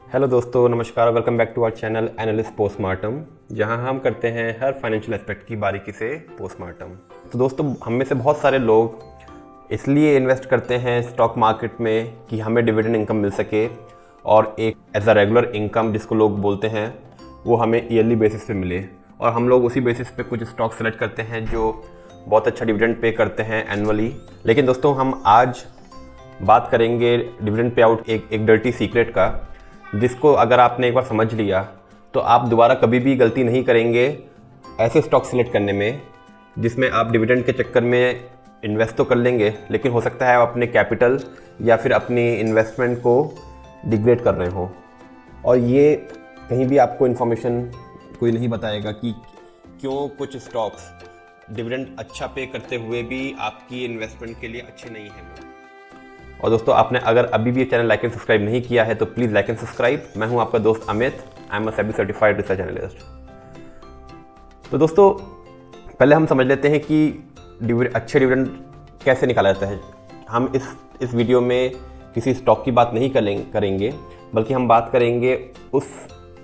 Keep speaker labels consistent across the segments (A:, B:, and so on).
A: Hello दोस्तों, नमस्कार और welcome back to our channel analyst postmortem, जहां हम करते हैं हर फाइनेंशियल एस्पेक्ट की बारीकी से पोस्टमार्टम। तो दोस्तों, हम में से बहुत सारे लोग इसलिए इन्वेस्ट करते हैं स्टॉक मार्केट में कि हमें डिविडेंड इनकम मिल सके और एक एज अ रेगुलर इनकम जिसको लोग बोलते हैं वो हमें ईयरली बेसिस पे मिले। और हम लोग उसी बेसिस पे कुछ स्टॉक सेलेक्ट करते हैं जो बहुत अच्छा डिविडेंड पे करते हैं एनुअली। लेकिन दोस्तों, हम आज बात करेंगे डिविडेंड पे आउट एक डर्टी सीक्रेट का, जिसको अगर आपने एक बार समझ लिया तो आप दोबारा कभी भी गलती नहीं करेंगे ऐसे स्टॉक सेलेक्ट करने में जिसमें आप डिविडेंड के चक्कर में इन्वेस्ट तो कर लेंगे, लेकिन हो सकता है आप अपने कैपिटल या फिर अपनी इन्वेस्टमेंट को डिग्रेड कर रहे हो। और ये कहीं भी आपको इन्फॉर्मेशन कोई नहीं बताएगा कि क्यों कुछ स्टॉक्स डिविडेंड अच्छा पे करते हुए भी आपकी इन्वेस्टमेंट के लिए अच्छे नहीं हैं। और दोस्तों, आपने अगर अभी भी ये चैनल लाइक एंड सब्सक्राइब नहीं किया है तो प्लीज़ लाइक एंड सब्सक्राइब। मैं हूं आपका दोस्त Amit, I am a SEBI certified research analyst. तो दोस्तों, पहले हम समझ लेते हैं कि अच्छे डिविडेंड कैसे निकाला जाता है। हम इस वीडियो में किसी स्टॉक की बात नहीं करेंगे, बल्कि हम बात करेंगे उस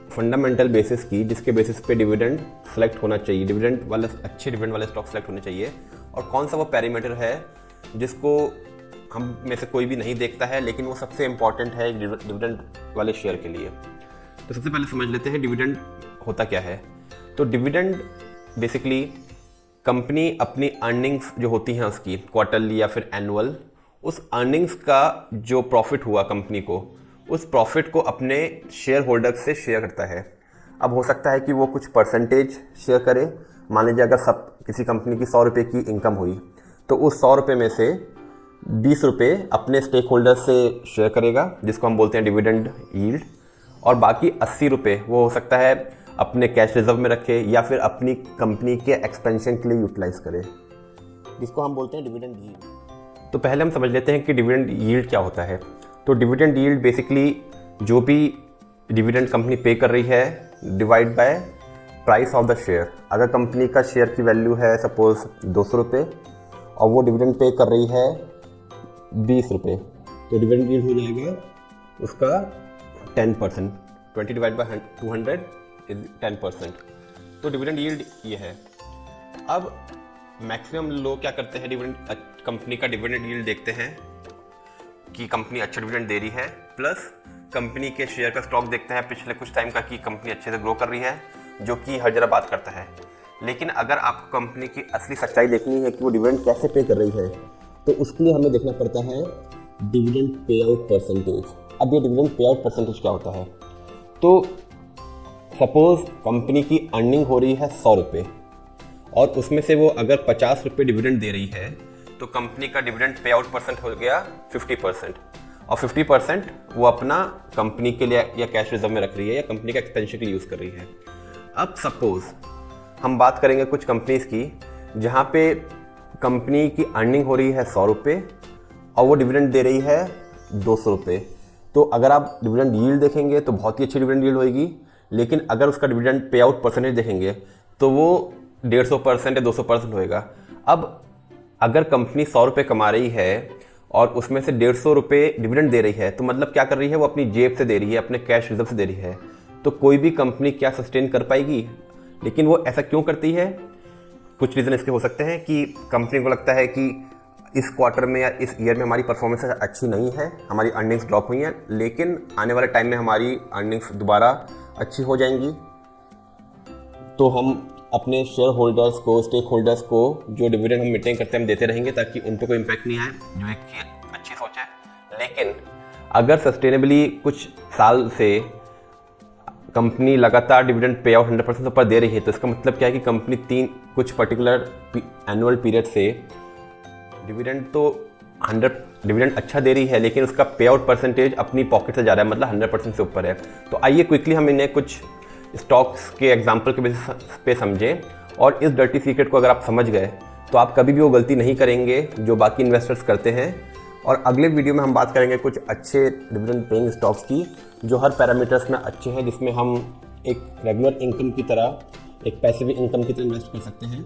A: फंडामेंटल बेसिस की जिसके बेसिस पे डिविडेंड सेलेक्ट होना चाहिए, डिविडेंड वाले अच्छे डिविडेंड वाले स्टॉक सेलेक्ट होने चाहिए। और कौन सा वो पैरामीटर है जिसको हम में से कोई भी नहीं देखता है, लेकिन वो सबसे इंपॉर्टेंट है डिविडेंड वाले शेयर के लिए। तो सबसे पहले समझ लेते हैं डिविडेंड होता क्या है। तो डिविडेंड बेसिकली कंपनी अपनी अर्निंग्स जो होती हैं उसकी क्वार्टरली या फिर एनुअल, उस अर्निंग्स का जो प्रॉफिट हुआ कंपनी को, उस प्रॉफिट को अपने शेयर होल्डर्स से शेयर करता है। अब हो सकता है कि वो कुछ परसेंटेज शेयर करे। मान लीजिए अगर किसी कंपनी की 100 रुपये की इनकम हुई तो उस 100 रुपये में से 20 रुपये अपने स्टेक होल्डर से शेयर करेगा, जिसको हम बोलते हैं डिविडेंड यील्ड। और बाकी 80 रुपये वो हो सकता है अपने कैश रिजर्व में रखे या फिर अपनी कंपनी के एक्सपेंशन के लिए यूटिलाइज करे, जिसको हम बोलते हैं डिविडेंड यील्ड। तो पहले हम समझ लेते हैं कि डिविडेंड यील्ड क्या होता है। तो डिविडेंड यील्ड बेसिकली जो भी डिविडेंड कंपनी पे कर रही है divide by price of the share. अगर कंपनी का शेयर की वैल्यू है सपोज 200 रुपये और वो डिविडेंड पे कर रही है 20 रुपये, तो डिविडेंड यील्ड हो जाएगा उसका 10%। 20 डिवाइड बाई 200 इज 10%। तो डिविडेंड यील्ड ये है। अब मैक्सिमम लोग क्या करते हैं, डिविडेंड कंपनी का डिविडेंड यील्ड देखते हैं कि कंपनी अच्छा डिविडेंड दे रही है, प्लस कंपनी के शेयर का स्टॉक देखते हैं पिछले कुछ टाइम का कि कंपनी अच्छे से ग्रो कर रही है, जो कि हर जगह बात करता है। लेकिन अगर आपको कंपनी की असली सच्चाई देखनी है कि वो डिविडेंड कैसे पे कर रही है, तो उसके लिए हमें देखना पड़ता है डिविडेंड पे आउट परसेंटेज। अब ये डिविडेंड पे आउट परसेंटेज क्या होता है? तो सपोज कंपनी की अर्निंग हो रही है 100 रुपये और उसमें से वो अगर 50 रुपये डिविडेंड दे रही है तो कंपनी का डिविडेंड पे आउट परसेंट हो गया 50%। और 50% वो अपना कंपनी के लिए या कैश रिजर्व में रख रही है या कंपनी का एक्सपेंशन के लिए यूज़ कर रही है। अब सपोज हम बात करेंगे कुछ कंपनीज की जहाँ पे कंपनी की अर्निंग हो रही है 100 रुपये और वो डिविडेंड दे रही है 200 रुपये। तो अगर आप डिविडेंड यील्ड देखेंगे तो बहुत ही अच्छी डिविडेंड यील्ड होगी, लेकिन अगर उसका डिविडेंड पे आउट परसेंटेज देखेंगे तो वो 150% या 200% होएगा। अब अगर कंपनी 100 रुपये कमा रही है और उसमें से 150 रुपये डिविडेंड दे रही है, तो मतलब क्या कर रही है, वो अपनी जेब से दे रही है, अपने कैश रिजर्व से दे रही है। तो कोई भी कंपनी क्या सस्टेन कर पाएगी? लेकिन वो ऐसा क्यों करती है? कुछ रीज़न इसके हो सकते हैं कि कंपनी को लगता है कि इस क्वार्टर में या इस ईयर में हमारी परफॉर्मेंस अच्छी नहीं है, हमारी अर्निंग्स ड्रॉप हुई हैं, लेकिन आने वाले टाइम में हमारी अर्निंग्स दोबारा अच्छी हो जाएंगी, तो हम अपने शेयर होल्डर्स को, स्टेक होल्डर्स को जो डिविडेंड हम मेंटेन करते हैं हम देते रहेंगे ताकि उन पर कोई इम्पैक्ट नहीं आए, जो एक अच्छी सोच है। लेकिन अगर सस्टेनेबली कुछ साल से कंपनी लगातार डिविडेंड पे आउट 100% ऊपर दे रही है, तो इसका मतलब क्या है कि कंपनी कुछ पर्टिकुलर एनुअल पीरियड से डिविडेंड तो 100 डिविडेंड अच्छा दे रही है, लेकिन उसका पे आउट परसेंटेज अपनी पॉकेट से जा रहा है, मतलब 100% से ऊपर है। तो आइए क्विकली हम इन्हें कुछ स्टॉक्स के एग्जाम्पल के बेसिस पे समझें। और इस डर्टी सीक्रेट को अगर आप समझ गए तो आप कभी भी वो गलती नहीं करेंगे जो बाकी इन्वेस्टर्स करते हैं। और अगले वीडियो में हम बात करेंगे कुछ अच्छे डिविडेंड पेइंग स्टॉक्स की जो हर पैरामीटर्स में अच्छे हैं, जिसमें हम एक रेगुलर इनकम की तरह, एक पैसिव इनकम की तरह इन्वेस्ट कर सकते हैं।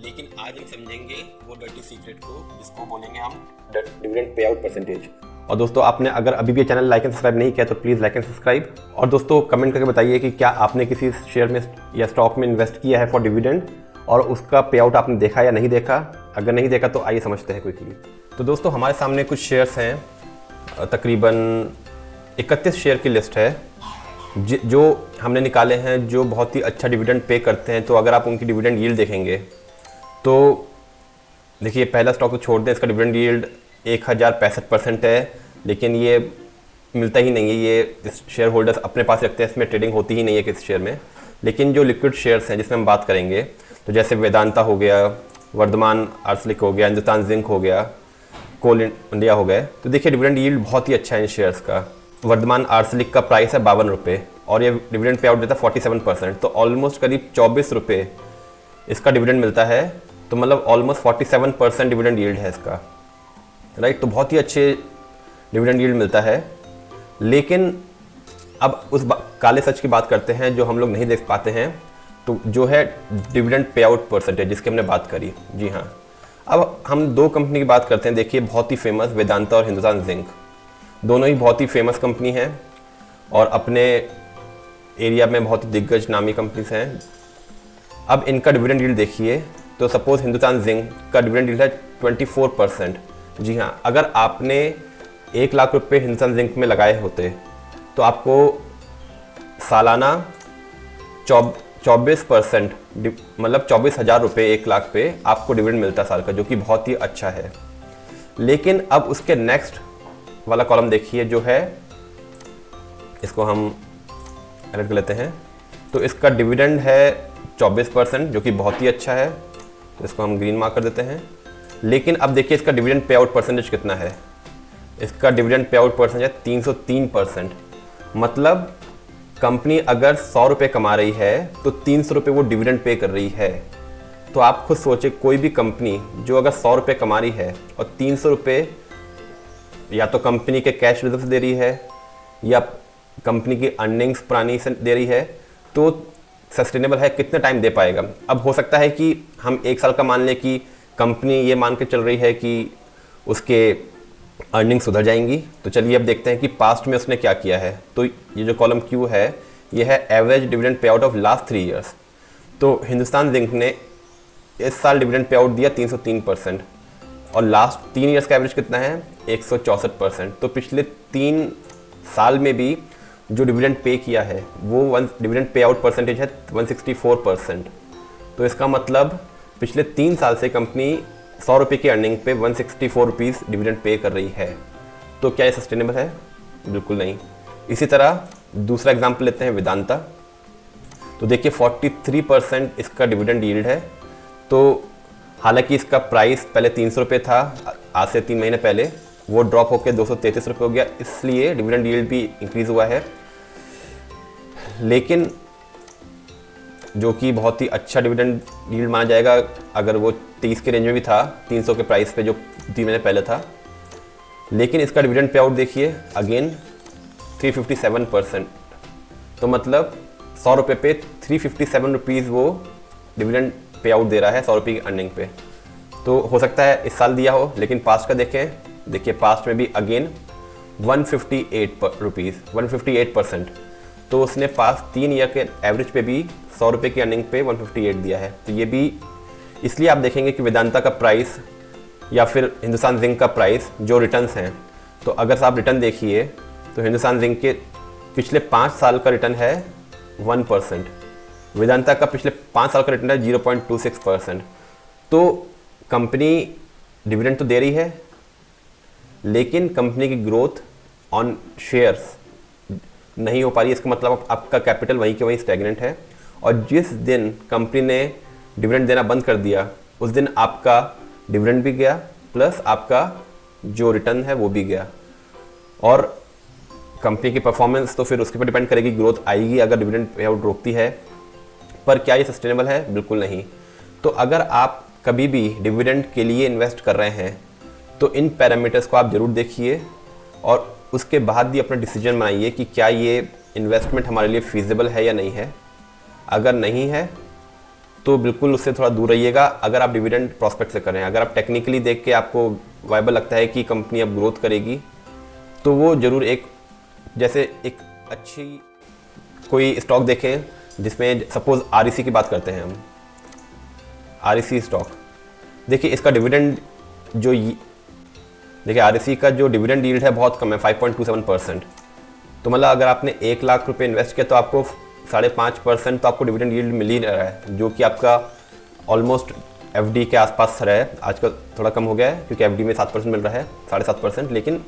A: लेकिन आज हम समझेंगे वो डर्टी सीक्रेट को, जिसको बोलेंगे हम डिविडेंड पे आउट परसेंटेज। और दोस्तों आपने अगर अभी भी चैनल लाइक एंड सब्सक्राइब नहीं किया तो प्लीज़ लाइक एंड सब्सक्राइब। और दोस्तों कमेंट करके बताइए कि क्या आपने किसी शेयर में या स्टॉक में इन्वेस्ट किया है फॉर डिविडेंड और उसका पे आउट आपने देखा या नहीं देखा। अगर नहीं देखा तो आइए समझते हैं क्विकली। तो दोस्तों हमारे सामने कुछ शेयर्स हैं, तकरीबन 31 शेयर की लिस्ट है जो हमने निकाले हैं जो बहुत ही अच्छा डिविडेंड पे करते हैं। तो अगर आप उनकी डिविडेंड यील्ड देखेंगे तो देखिए पहला स्टॉक तो छोड़ दें, इसका डिविडेंड यील्ड 1065% है, लेकिन ये मिलता ही नहीं है। ये शेयर होल्डर्स अपने पास रखते हैं, इसमें ट्रेडिंग होती ही नहीं है किसी शेयर में। लेकिन जो लिक्विड शेयर्स हैं जिसमें हम बात करेंगे तो जैसे वेदांता हो गया, वर्धमान आर्सलिक हो गया, हिंदुस्तान जिंक हो गया, कोल इंडिया हो गए, तो देखिए डिविडेंड यील्ड बहुत ही अच्छा है इन शेयर्स का। वर्धमान आर्सलिक का प्राइस है 52 रुपये और ये डिविडेंड पे आउट देता है 47%, तो ऑलमोस्ट करीब 24 रुपये इसका डिविडेंड मिलता है। तो मतलब ऑलमोस्ट 47% डिविडेंड यील्ड है इसका, राइट। तो बहुत ही अच्छे डिविडेंड यील्ड मिलता है। लेकिन अब उस काले सच की बात करते हैं जो हम लोग नहीं देख पाते हैं, तो जो है डिविडेंड पे आउट परसेंटेज जिसकी हमने बात करी। जी हाँ, अब हम दो कंपनी की बात करते हैं। देखिए बहुत ही फेमस वेदांता और हिंदुस्तान जिंक, दोनों ही बहुत ही फेमस कंपनी हैं और अपने एरिया में बहुत ही दिग्गज नामी कंपनीज हैं। अब इनका डिविडेंड यील्ड देखिए तो सपोज हिंदुस्तान जिंक का डिविडेंड यील्ड है 24%। जी हाँ, अगर आपने 1 लाख रुपए हिंदुस्तान जिंक में लगाए होते तो आपको सालाना 24% मतलब 24,000 रुपये 1 लाख पे आपको डिविडेंड मिलता साल का, जो कि बहुत ही अच्छा है। लेकिन अब उसके नेक्स्ट वाला कॉलम देखिए जो है, इसको हम एडिट कर लेते हैं। तो इसका डिविडेंड है 24% जो कि बहुत ही अच्छा है, तो इसको हम ग्रीन मार्क कर देते हैं। लेकिन अब देखिए इसका डिविडेंड पे आउट परसेंटेज कितना है। इसका डिविडेंड पे आउट परसेंटेज है 303%। मतलब कंपनी अगर 100 रुपये कमा रही है तो 300 रुपये वो डिविडेंड पे कर रही है। तो आप खुद सोचे, कोई भी कंपनी जो अगर 100 रुपये कमा रही है और 300 रुपये या तो कंपनी के कैश रिजर्व से दे रही है या कंपनी की अर्निंग्स पुरानी से दे रही है, तो सस्टेनेबल है, कितने टाइम दे पाएगा। अब हो सकता है कि हम 1 साल का मान लें कि कंपनी ये मान के चल रही है कि उसके अर्निंग सुधर जाएंगी। तो चलिए अब देखते हैं कि पास्ट में उसने क्या किया है। तो ये जो कॉलम क्यू है ये है average dividend pay out of last 3 years. तो हिंदुस्तान जिंक ने इस साल डिविडेंड पे आउट दिया 303% और लास्ट 3 ईयर्स का एवरेज कितना है 164%। तो पिछले 3 साल में भी जो डिविडेंड पे किया है वो डिविडेंड पे आउट परसेंटेज है 164%। तो इसका मतलब पिछले 3 साल से कंपनी 100 रुपये की अर्निंग पे 164 रुपीज़ डिविडेंड पे कर रही है। तो क्या ये सस्टेनेबल है? बिल्कुल नहीं। इसी तरह दूसरा एग्जांपल लेते हैं वेदांता। तो देखिए 43% इसका डिविडेंड यील्ड है। तो हालांकि इसका प्राइस पहले 300 रुपये था, आज से 3 महीने पहले वो ड्रॉप होकर 233 रुपये हो गया, इसलिए डिविडेंड यील्ड भी इंक्रीज़ हुआ है। लेकिन जो कि बहुत ही अच्छा डिविडेंड यील्ड माना जाएगा अगर वो 30 के रेंज में भी था, 300 के प्राइस पे जो 3 महीने पहले था। लेकिन इसका डिविडेंड पे आउट देखिए अगेन 357%। तो मतलब 100 रुपये पे 357 रुपीज़ वो डिविडेंड पे आउट दे रहा है 100 रुपये की अर्निंग पे। तो हो सकता है इस साल दिया हो, लेकिन पास्ट का देखें, देखिए पास्ट में भी अगेन 158 रुपीज़ 158%। तो उसने पास्ट 3 ईयर के एवरेज पे भी 100 रुपये की अर्निंग पे 158 दिया है। तो ये भी इसलिए आप देखेंगे कि वेदांता का प्राइस या फिर हिंदुस्तान जिंक का प्राइस जो रिटर्न्स हैं, तो अगर आप रिटर्न देखिए तो हिंदुस्तान जिंक के पिछले 5 साल का रिटर्न है 1%, वेदांता का पिछले 5 साल का रिटर्न है 0.26%। तो कंपनी डिविडेंड तो दे रही है, लेकिन कंपनी की ग्रोथ ऑन शेयर्स नहीं हो पा रही है। इसका मतलब आपका कैपिटल वहीं के वहीं स्टैग्नेंट है, और जिस दिन कंपनी ने डिविडेंड देना बंद कर दिया उस दिन आपका डिविडेंड भी गया प्लस आपका जो रिटर्न है वो भी गया। और कंपनी की परफॉर्मेंस तो फिर उसके पर डिपेंड करेगी, ग्रोथ आएगी अगर डिविडेंड पे आउट रोकती है, पर क्या ये सस्टेनेबल है? बिल्कुल नहीं। तो अगर आप कभी भी डिविडेंड के लिए इन्वेस्ट कर रहे हैं तो इन पैरामीटर्स को आप ज़रूर देखिए और उसके बाद भी अपना डिसीजन बनाइए कि क्या ये इन्वेस्टमेंट हमारे लिए फीजिबल है या नहीं है। अगर नहीं है तो बिल्कुल उससे थोड़ा दूर रहिएगा। अगर आप डिविडेंड प्रॉस्पेक्ट से करें, अगर आप टेक्निकली देख के आपको वायबल लगता है कि कंपनी अब ग्रोथ करेगी तो वो ज़रूर एक जैसे एक अच्छी कोई स्टॉक देखें जिसमें सपोज़ REC की बात करते हैं हम, REC स्टॉक, देखिए इसका डिविडेंड जो देखिए REC का जो डिविडेंड यील्ड है बहुत कम है, 5.27%। तो मतलब अगर आपने 1 लाख रुपए इन्वेस्ट किया तो आपको 5.5% तो आपको डिविडेंड यील्ड मिल ही रहा है, जो कि आपका ऑलमोस्ट FD के आसपास रहा है। आजकल थोड़ा कम हो गया है क्योंकि FD में 7% मिल रहा है, 7.5%, लेकिन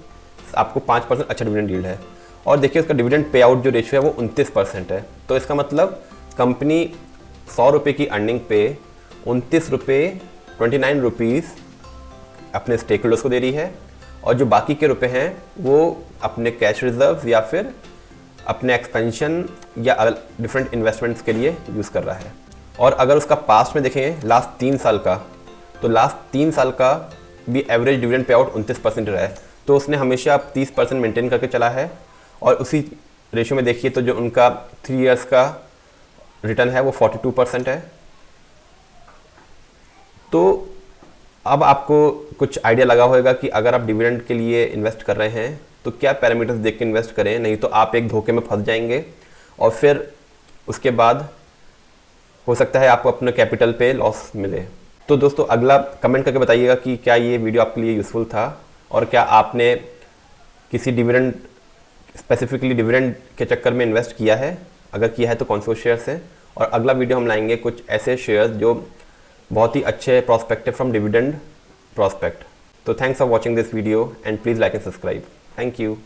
A: आपको 5% अच्छा डिविडेंड यील्ड है। और देखिए उसका डिविडेंड पे आउट जो रेशियो है वो 29% है। तो इसका मतलब कंपनी 100 रुपये की अर्निंग पे 29 रुपये 29 रुपीज़ अपने स्टेक होल्डर्स को दे रही है, और जो बाकी के रुपए हैं वो अपने कैश रिजर्व या फिर अपने एक्सपेंशन या डिफरेंट इन्वेस्टमेंट्स के लिए यूज़ कर रहा है। और अगर उसका पास्ट में देखें लास्ट 3 साल का, तो लास्ट 3 साल का भी एवरेज डिविडेंड पे आउट 29% रहा है। तो उसने हमेशा 30% मेंटेन करके चला है, और उसी रेशियो में देखिए तो जो उनका 3 इयर्स का रिटर्न है वो 42% है। तो अब आपको कुछ आइडिया लगा होगा कि अगर आप डिविडेंड के लिए इन्वेस्ट कर रहे हैं तो क्या पैरामीटर्स देख के इन्वेस्ट करें, नहीं तो आप एक धोखे में फंस जाएंगे और फिर उसके बाद हो सकता है आपको अपने कैपिटल पे लॉस मिले। तो दोस्तों अगला कमेंट करके बताइएगा कि क्या ये वीडियो आपके लिए यूज़फुल था, और क्या आपने किसी डिविडेंड स्पेसिफिकली डिविडेंड के चक्कर में इन्वेस्ट किया है। अगर किया है तो कौन से शेयर्स हैं। और अगला वीडियो हम लाएंगे कुछ ऐसे शेयर्स जो बहुत ही अच्छे प्रॉस्पेक्ट है फ्रॉम डिविडेंड प्रॉस्पेक्ट। तो thanks for watching this video and please like and subscribe. Thank you.